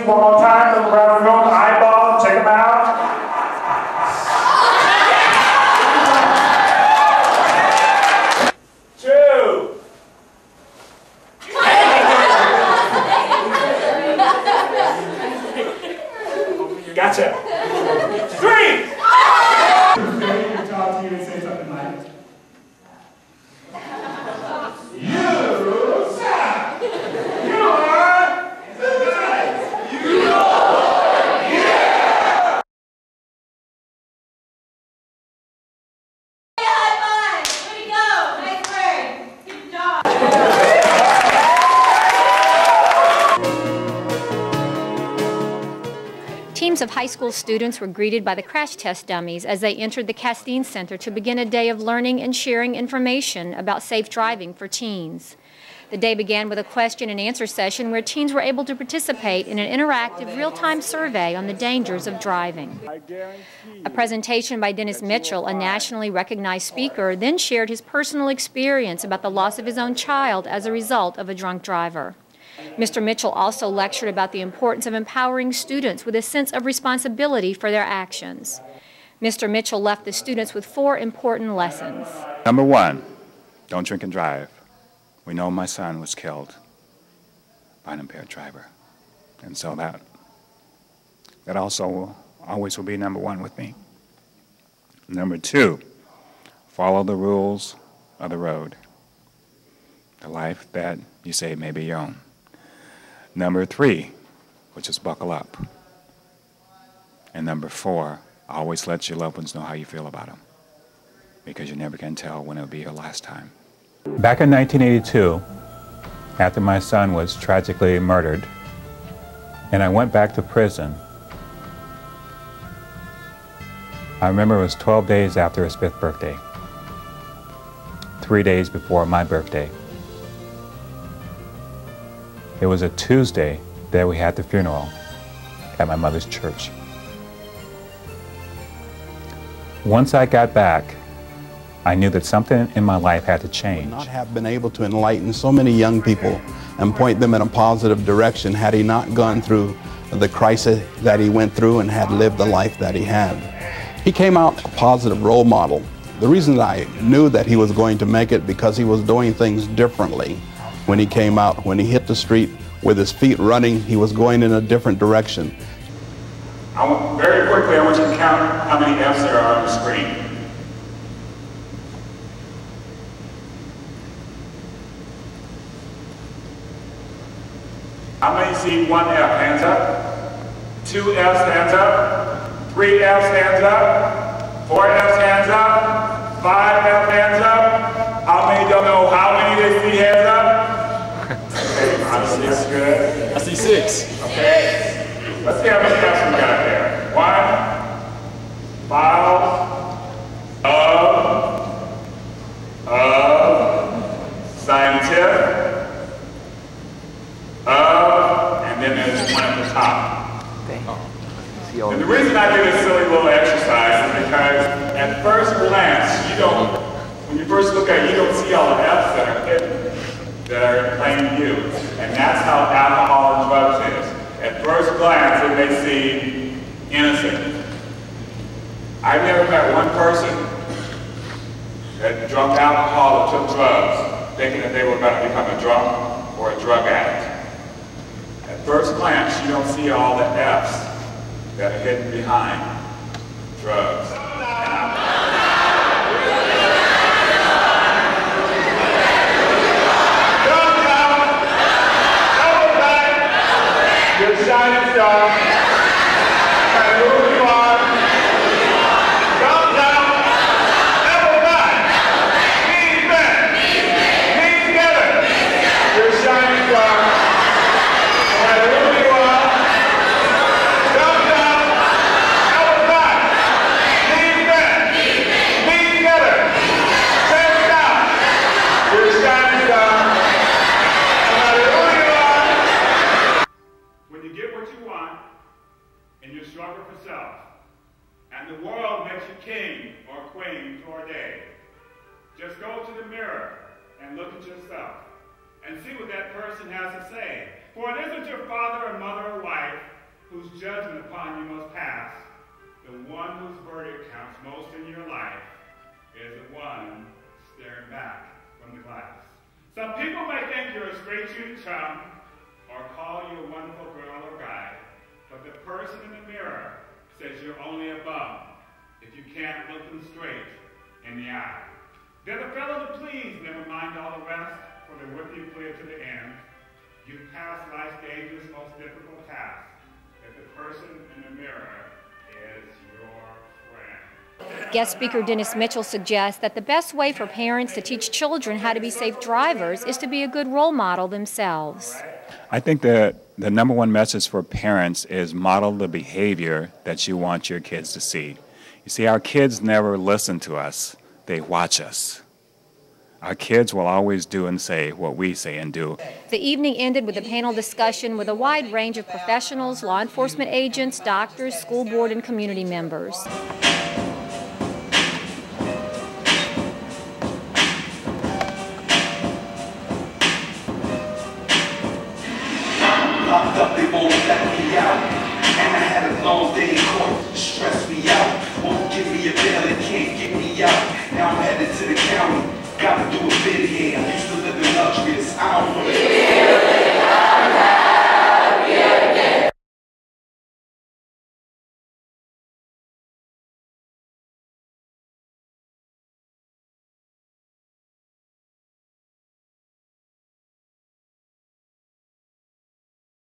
please, one more time. Look around the room, eyeball, check them out. Two. Gotcha. Three. Talk to you and say something like, you suck. You are the guy. You are. Yeah. High five. Way to go. Nice work. Good job. Teams of high school students were greeted by the crash test dummies as they entered the Castine Center to begin a day of learning and sharing information about safe driving for teens. The day began with a question and answer session where teens were able to participate in an interactive real-time survey on the dangers of driving. A presentation by Dennis Mitchell, a nationally recognized speaker, then shared his personal experience about the loss of his own child as a result of a drunk driver. Mr. Mitchell also lectured about the importance of empowering students with a sense of responsibility for their actions. Mr. Mitchell left the students with 4 important lessons. Number 1, don't drink and drive. We know my son was killed by an impaired driver. And so that also always will be number 1 with me. Number 2, follow the rules of the road. The life that you say may be your own. Number 3, which is buckle up. And number 4, always let your loved ones know how you feel about them, because you never can tell when it'll be your last time. Back in 1982, after my son was tragically murdered, and I went back to prison, I remember it was 12 days after his 5th birthday, 3 days before my birthday. It was a Tuesday that we had the funeral at my mother's church. Once I got back, I knew that something in my life had to change. Would not have been able to enlighten so many young people and point them in a positive direction had he not gone through the crisis that he went through and had lived the life that he had. He came out a positive role model. The reason that I knew that he was going to make it because he was doing things differently. When he came out, when he hit the street with his feet running, he was going in a different direction. Very quickly, I want you to count how many F's there are on the screen. How many see 1 F? Hands up. 2 F's, hands up. 3 F's, hands up. 4 F's, hands up. 5 F's, hands up. How many don't know how many they see? Hands up. Okay, honestly, that's good. I see 6. Okay. Let's see how many F's we got there. 1. Files. Scientific. And then there's one at the top. And the reason I do this silly little exercise is because at first glance, when you first look at it, you don't see all the F's that are hidden, that are in plain view. And that's how alcohol and drugs is. At first glance, it may seem innocent. I've never met one person that drunk alcohol or took drugs thinking that they were going to become a drunk or a drug addict. At first glance, you don't see all the F's that are hidden behind drugs. You're a shining star. No matter who you are. Come down. Never die. Be back. Be together. You're a shining star. No matter who you are. Come down. Never die. Be back. Be together. Stand down. You're a shining star. No matter who you are. When you get what you want, and you struggle for self, and the world makes you king or queen for a day, just go to the mirror and look at yourself and see what that person has to say. For it isn't your father or mother or wife whose judgment upon you must pass, the one whose verdict counts most in your life, is the one staring back from the glass. Some people may think you're a straight-shooting chum or call you a wonderful girl or guy, but the person in the mirror says you're only a bum if you can't look them straight in the eye. They're the fellow to please, never mind all the rest, for they're with you clear to the end. You pass life's dangerous, most difficult task if the person in the mirror is your friend. Guest speaker Dennis Mitchell suggests that the best way for parents to teach children how to be safe drivers is to be a good role model themselves. I think that the number one message for parents is model the behavior that you want your kids to see. You see, our kids never listen to us, they watch us. Our kids will always do and say what we say and do. The evening ended with a panel discussion with a wide range of professionals, law enforcement agents, doctors, school board, and community members. Locked up, they won't let me out. And I had a long day in court, stressed me out. Won't give me a bail, they can't get me out. Now I'm headed to the county, gotta do a bid here. I used to live in luxurious, I don't wanna